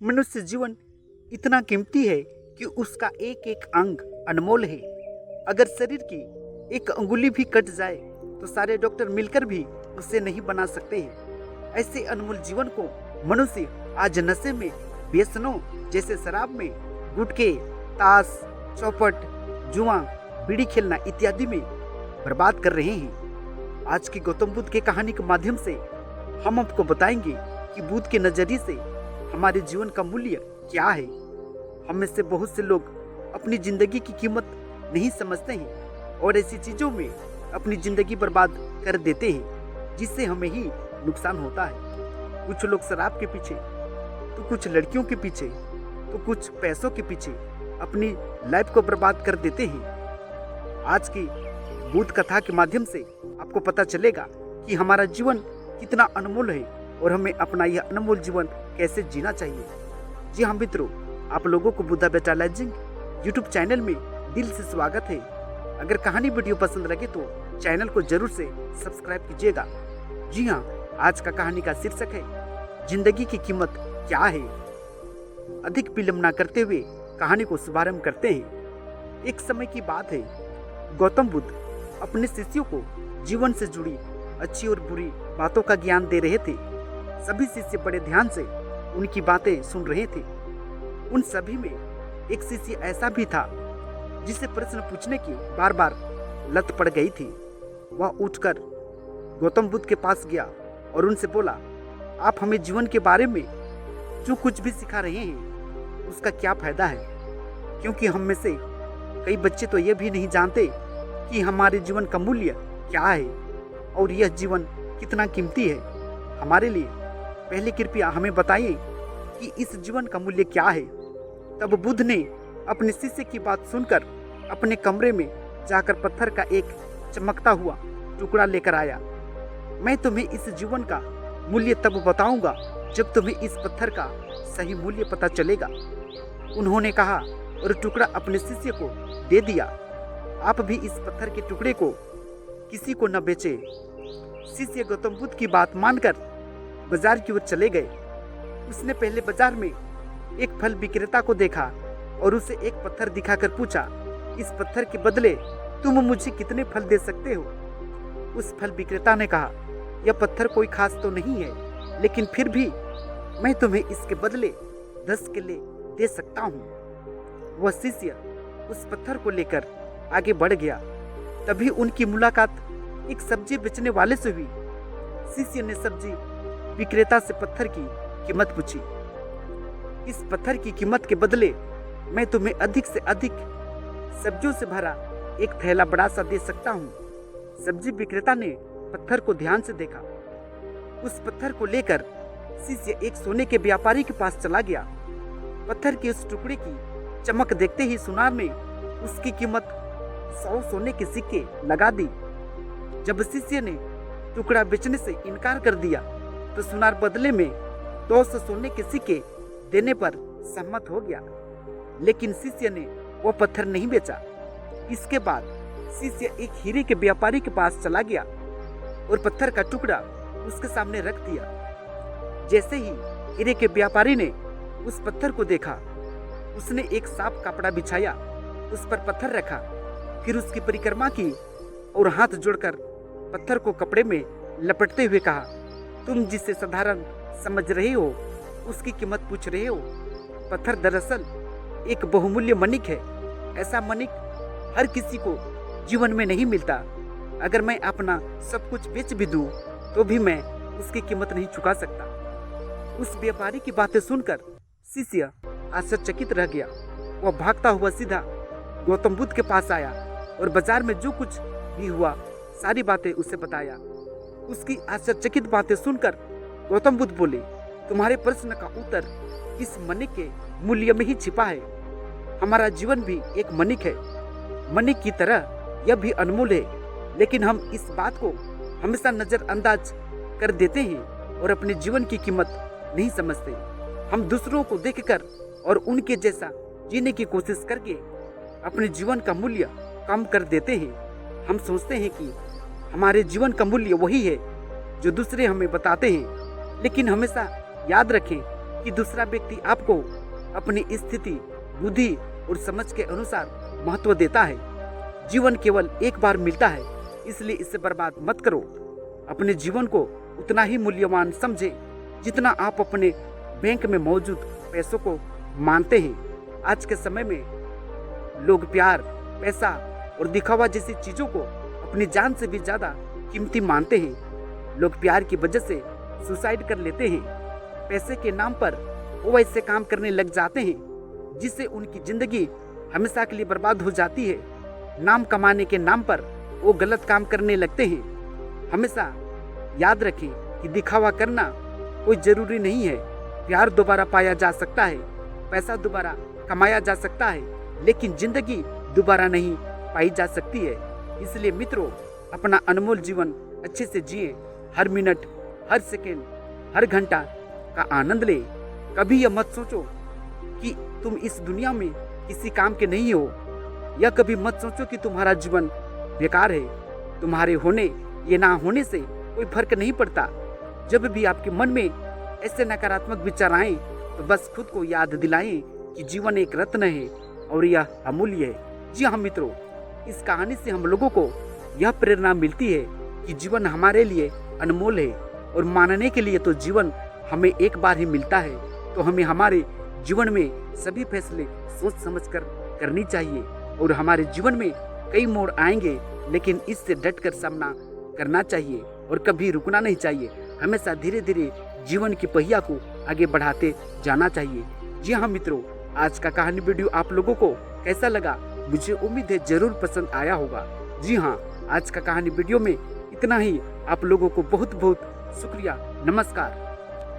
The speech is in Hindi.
मनुष्य जीवन इतना कीमती है कि उसका एक एक अंग अनमोल है। अगर शरीर की एक अंगुली भी कट जाए तो सारे डॉक्टर मिलकर भी उसे नहीं बना सकते हैं। ऐसे अनमोल जीवन को मनुष्य आज नशे में, व्यसनों जैसे शराब में, गुटखे, ताश, चौपट, जुआ, बीड़ी खेलना इत्यादि में बर्बाद कर रहे हैं। आज की गौतम बुद्ध की कहानी के माध्यम से हम आपको बताएंगे कि बुद्ध के नजरिए से हमारे जीवन का मूल्य क्या है। हम में से बहुत से लोग अपनी जिंदगी की कीमत नहीं समझते हैं और ऐसी चीजों में अपनी जिंदगी बर्बाद कर देते हैं जिससे हमें ही नुकसान होता है। कुछ लोग शराब के पीछे, तो कुछ लड़कियों के पीछे, तो कुछ पैसों के पीछे अपनी लाइफ को बर्बाद कर देते हैं। आज की बुद्ध कथा के माध्यम से आपको पता चलेगा कि हमारा जीवन कितना अनमोल है और हमें अपना यह अनमोल जीवन कैसे जीना चाहिए। जी हाँ मित्रों, आप लोगों को बुद्धा बेटालाइजिंग यूट्यूब चैनल में दिल से स्वागत है। अगर कहानी वीडियो पसंद लगे तो चैनल को जरूर से सब्सक्राइब कीजिएगा। जी हाँ, आज का कहानी का शीर्षक है जिंदगी की कीमत क्या है। अधिक विलंब न करते हुए कहानी को शुभारंभ करते हैं। एक समय की बात है, गौतम बुद्ध अपने शिष्यों को जीवन से जुड़ी अच्छी और बुरी बातों का ज्ञान दे रहे थे। सभी शिष्य बड़े ध्यान से उनकी बातें सुन रहे थे। उन सभी में एक शिष्य ऐसा भी था जिसे प्रश्न पूछने की बार बार लत पड़ गई थी। वह उठकर गौतम बुद्ध के पास गया और उनसे बोला, आप हमें जीवन के बारे में जो कुछ भी सिखा रहे हैं उसका क्या फायदा है? क्योंकि हम में से कई बच्चे तो ये भी नहीं जानते कि हमारे जीवन का मूल्य क्या है और यह जीवन कितना कीमती है हमारे लिए। पहले कृपया हमें बताइए कि इस जीवन का मूल्य क्या है। तब बुद्ध ने अपने शिष्य की बात सुनकर अपने कमरे में जाकर पत्थर का एक चमकता हुआ टुकड़ा लेकर आया। मैं तुम्हें इस जीवन का मूल्य तब बताऊंगा जब तुम्हें इस पत्थर का सही मूल्य पता चलेगा, उन्होंने कहा और टुकड़ा अपने शिष्य को दे दिया। आप भी इस पत्थर के टुकड़े को किसी को न बेचे। शिष्य गौतम बुद्ध की बात मानकर बाजार की ओर चले गए। उसने पहले बाजार में एक फल विक्रेता को देखा और उसे एक पत्थर दिखाकर पूछा, इस पत्थर के बदले तुम मुझे कितने फल दे सकते हो? उस फल विक्रेता ने कहा, यह पत्थर कोई खास तो नहीं है, लेकिन फिर भी मैं तुम्हें इसके बदले 10 केले दे सकता हूँ। वह शिष्य उस पत्थर को लेकर आगे बढ़ गया। तभी उनकी मुलाकात एक सब्जी बेचने वाले से हुई। शिष्य ने सब्जी विक्रेता से पत्थर की कीमत पूछी। इस पत्थर की कीमत के बदले मैं तुम्हें अधिक से अधिक सब्जियों से भरा एक थैला बड़ा सा दे सकता हूँ। सब्जी विक्रेता ने पत्थर को ध्यान से देखा। उस पत्थर को लेकर शिष्य एक सोने के व्यापारी के पास चला गया। पत्थर के उस टुकड़े की चमक देखते ही सुनार ने उसकी कीमत 100 सोने के सिक्के लगा दी। जब शिष्य ने टुकड़ा बेचने से इनकार कर दिया तो सुनार बदले में 200 सोने के सिक्के देने पर सहमत हो गया, लेकिन शिष्य ने वो पत्थर नहीं बेचा। इसके बाद शिष्य एक हीरे के व्यापारी के पास चला गया और पत्थर का टुकड़ा उसके सामने रख दिया। जैसे ही हीरे के व्यापारी ने उस पत्थर को देखा, उसने एक साफ कपड़ा बिछाया, उस पर पत्थर रखा, फिर उसकी परिक्रमा की और हाथ जोड़कर पत्थर को कपड़े में लपेटते हुए कहा, तुम जिसे साधारण समझ रहे हो उसकी कीमत पूछ रहे हो। पत्थर दरअसल एक बहुमूल्य मणिक है। ऐसा मणिक हर किसी को जीवन में नहीं मिलता। अगर मैं अपना सब कुछ बेच भी दूं तो भी मैं उसकी कीमत नहीं चुका सकता। उस व्यापारी की बातें सुनकर शिष्य आश्चर्यचकित रह गया। वह भागता हुआ सीधा गौतम बुद्ध के पास आया और बाजार में जो कुछ भी हुआ सारी बातें उसे बताया। उसकी आश्चर्यचकित बातें सुनकर गौतम बुद्ध बोले, तुम्हारे प्रश्न का उत्तर इस मणिक के मूल्य में ही छिपा है। हमारा जीवन भी एक मणिक है। मणिक की तरह यह भी अनमोल है, लेकिन हम इस बात को हमेशा नजरअंदाज कर देते हैं और अपने जीवन की कीमत नहीं समझते। हम दूसरों को देखकर और उनके जैसा जीने की कोशिश करके अपने जीवन का मूल्य कम कर देते हैं। हम सोचते हैं कि हमारे जीवन का मूल्य वही है जो दूसरे हमें बताते हैं, लेकिन हमेशा याद रखें कि कि दूसरा व्यक्ति आपको अपनी स्थिति, बुद्धि और समझ के अनुसार महत्व देता है। जीवन केवल एक बार मिलता है, इसलिए इसे बर्बाद मत करो। अपने जीवन को उतना ही मूल्यवान समझें जितना आप अपने बैंक में मौजूद पैसों को मानते हैं। आज के समय में लोग प्यार, पैसा और दिखावा जैसी चीजों को अपनी जान से भी ज्यादा कीमती मानते हैं। लोग प्यार की वजह से सुसाइड कर लेते हैं। पैसे के नाम पर वो वैसे काम करने लग जाते हैं जिससे उनकी जिंदगी हमेशा के लिए बर्बाद हो जाती है। नाम कमाने के नाम पर वो गलत काम करने लगते हैं। हमेशा याद रखें कि दिखावा करना कोई जरूरी नहीं है। प्यार दोबारा पाया जा सकता है, पैसा दोबारा कमाया जा सकता है, लेकिन जिंदगी दोबारा नहीं पाई जा सकती है। इसलिए मित्रों, अपना अनमोल जीवन अच्छे से जिए। हर मिनट, हर सेकेंड, हर घंटा का आनंद ले। कभी यह मत सोचो कि तुम इस दुनिया में किसी काम के नहीं हो, या कभी मत सोचो कि तुम्हारा जीवन बेकार है। तुम्हारे होने या ना होने से कोई फर्क नहीं पड़ता। जब भी आपके मन में ऐसे नकारात्मक विचार आए तो बस खुद को याद दिलाएं कि जीवन एक रत्न है और यह अमूल्य है। जी हाँ मित्रों, इस कहानी से हम लोगों को यह प्रेरणा मिलती है कि जीवन हमारे लिए अनमोल है और मानने के लिए तो जीवन हमें एक बार ही मिलता है। तो हमें हमारे जीवन में सभी फैसले सोच समझकर करनी चाहिए और हमारे जीवन में कई मोड़ आएंगे, लेकिन इससे डटकर सामना करना चाहिए और कभी रुकना नहीं चाहिए। हमेशा धीरे धीरे जीवन की पहिया को आगे बढ़ाते जाना चाहिए। जी हाँ मित्रों, आज का कहानी वीडियो आप लोगों को कैसा लगा? मुझे उम्मीद है जरूर पसंद आया होगा। जी हाँ, आज का कहानी वीडियो में इतना ही। आप लोगों को बहुत बहुत शुक्रिया। नमस्कार।